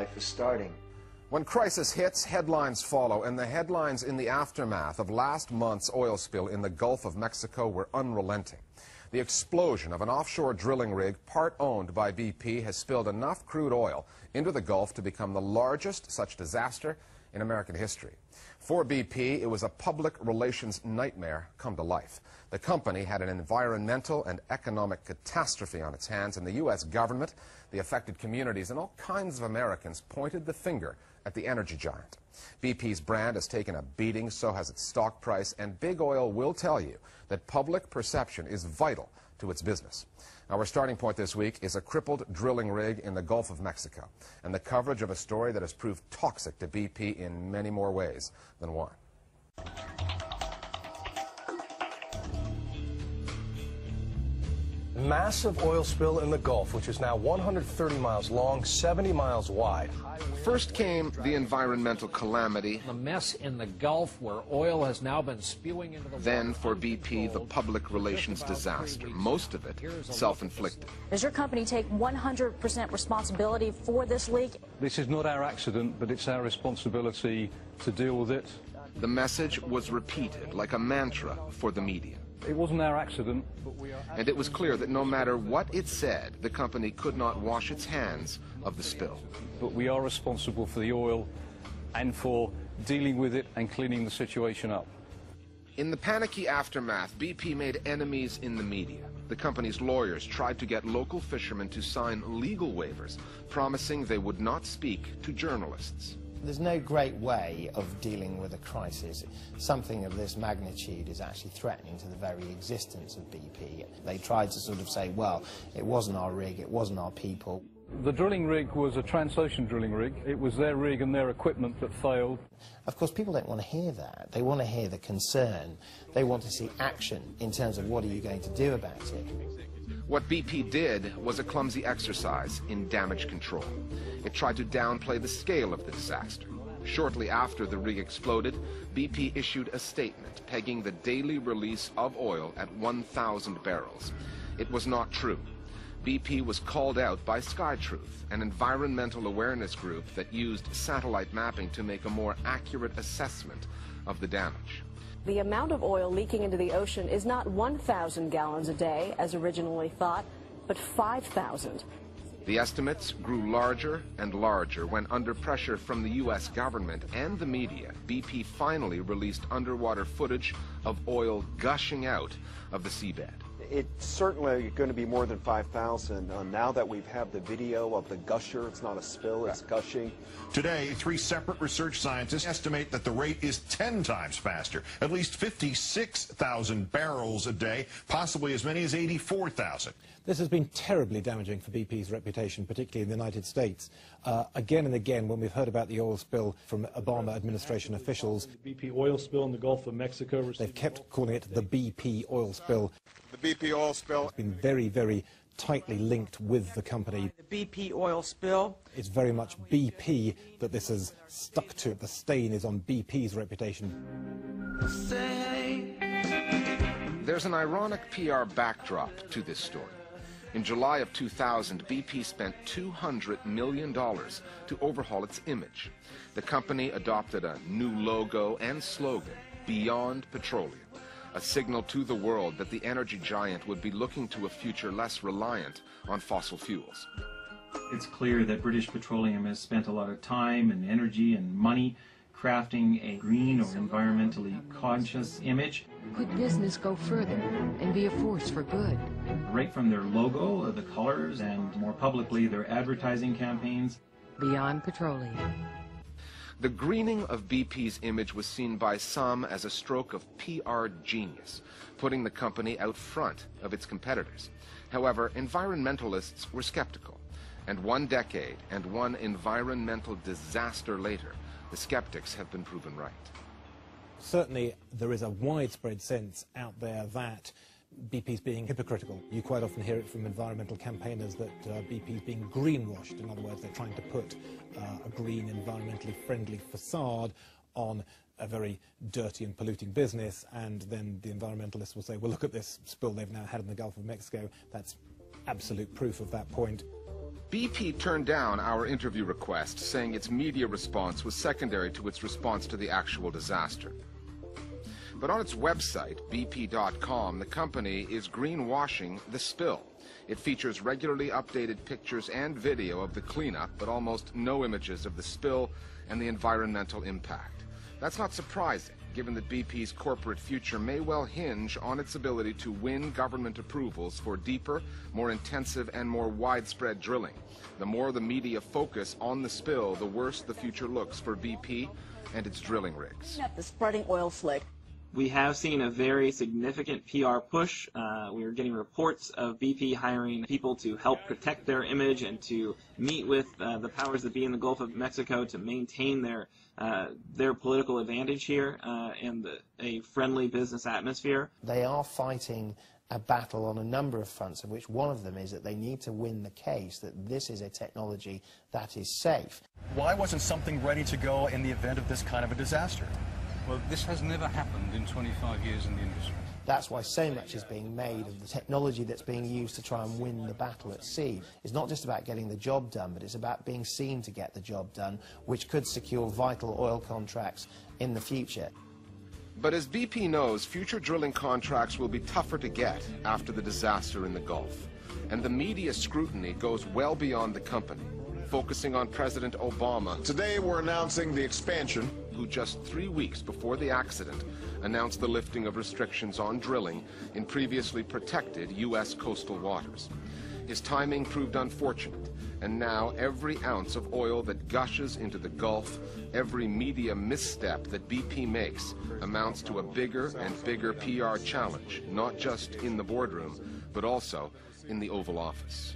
life is starting. When crisis hits, headlines follow, and the headlines in the aftermath of last month's oil spill in the Gulf of Mexico were unrelenting. The explosion of an offshore drilling rig, part owned by BP, has spilled enough crude oil into the Gulf to become the largest such disaster in American history. For BP, it was a public relations nightmare come to life. The company had an environmental and economic catastrophe on its hands, and the U.S. government, the affected communities, and all kinds of Americans pointed the finger at the energy giant. BP's brand has taken a beating, so has its stock price, and Big Oil will tell you that public perception is vital to its business. Our starting point this week is a crippled drilling rig in the Gulf of Mexico, and the coverage of a story that has proved toxic to BP in many more ways than one. Massive oil spill in the Gulf, which is now 130 miles long, 70 miles wide. First came the environmental calamity. The mess in the Gulf where oil has now been spewing into the water. Then for BP, the public relations disaster, most of it self-inflicted. Does your company take 100% responsibility for this leak? This is not our accident, but it's our responsibility to deal with it. The message was repeated like a mantra for the media. It wasn't our accident, but we are... And it was clear that no matter what it said, the company could not wash its hands of the spill. But we are responsible for the oil and for dealing with it and cleaning the situation up. In the panicky aftermath, BP made enemies in the media. The company's lawyers tried to get local fishermen to sign legal waivers, promising they would not speak to journalists. There's no great way of dealing with a crisis. Something of this magnitude is actually threatening to the very existence of BP. They tried to sort of say, well, it wasn't our rig, it wasn't our people. The drilling rig was a Transocean drilling rig. It was their rig and their equipment that failed. Of course, people don't want to hear that. They want to hear the concern. They want to see action in terms of what are you going to do about it. What BP did was a clumsy exercise in damage control. It tried to downplay the scale of the disaster. Shortly after the rig exploded, BP issued a statement pegging the daily release of oil at 1,000 barrels. It was not true. BP was called out by SkyTruth, an environmental awareness group that used satellite mapping to make a more accurate assessment of the damage. The amount of oil leaking into the ocean is not 1,000 gallons a day, as originally thought, but 5,000. The estimates grew larger and larger when, under pressure from the U.S. government and the media, BP finally released underwater footage of oil gushing out of the seabed. It's certainly going to be more than 5,000 now that we've had the video of the gusher. It's not a spill, it's gushing. Today, 3 separate research scientists estimate that the rate is 10 times faster, at least 56,000 barrels a day, possibly as many as 84,000. This has been terribly damaging for BP's reputation, particularly in the United States. Again and again, when we've heard about the oil spill from Obama administration officials, the BP oil spill in the Gulf of Mexico, they've kept calling it the BP oil spill. The BP oil spill has been very, very tightly linked with the company. The BP oil spill. It's very much BP that this has stuck to. The stain is on BP's reputation. There's an ironic PR backdrop to this story. In July of 2000, BP spent $200 million to overhaul its image. The company adopted a new logo and slogan, Beyond Petroleum, a signal to the world that the energy giant would be looking to a future less reliant on fossil fuels. It's clear that British Petroleum has spent a lot of time and energy and money crafting a green or environmentally conscious image. Could business go further and be a force for good? Right from their logo, the colors, and more publicly their advertising campaigns. Beyond Petroleum. The greening of BP's image was seen by some as a stroke of PR genius, putting the company out front of its competitors. However, environmentalists were skeptical, and 1 decade and one environmental disaster later, the skeptics have been proven right. Certainly, there is a widespread sense out there that BP's being hypocritical. You quite often hear it from environmental campaigners that BP's being greenwashed. In other words, they're trying to put a green, environmentally friendly facade on a very dirty and polluting business, and then the environmentalists will say, well, look at this spill they've now had in the Gulf of Mexico. That's absolute proof of that point. BP turned down our interview request, saying its media response was secondary to its response to the actual disaster. But on its website, BP.com, the company is greenwashing the spill. It features regularly updated pictures and video of the cleanup, but almost no images of the spill and the environmental impact. That's not surprising, given that BP's corporate future may well hinge on its ability to win government approvals for deeper, more intensive, and more widespread drilling. The more the media focus on the spill, the worse the future looks for BP and its drilling rigs. The spreading oil slick. We have seen a very significant PR push. We are getting reports of BP hiring people to help protect their image and to meet with the powers that be in the Gulf of Mexico to maintain their political advantage here and a friendly business atmosphere. They are fighting a battle on a number of fronts, of which one of them is that they need to win the case that this is a technology that is safe. Why wasn't something ready to go in the event of this kind of a disaster? Well, this has never happened in 25 years in the industry. That's why so much is being made of the technology that's being used to try and win the battle at sea. It's not just about getting the job done, but it's about being seen to get the job done, which could secure vital oil contracts in the future. But as BP knows, future drilling contracts will be tougher to get after the disaster in the Gulf. And the media scrutiny goes well beyond the company, focusing on President Obama. Today we're announcing the expansion. Who just 3 weeks before the accident announced the lifting of restrictions on drilling in previously protected U.S. coastal waters. His timing proved unfortunate, and now every ounce of oil that gushes into the Gulf, every media misstep that BP makes, amounts to a bigger and bigger PR challenge, not just in the boardroom, but also in the Oval Office.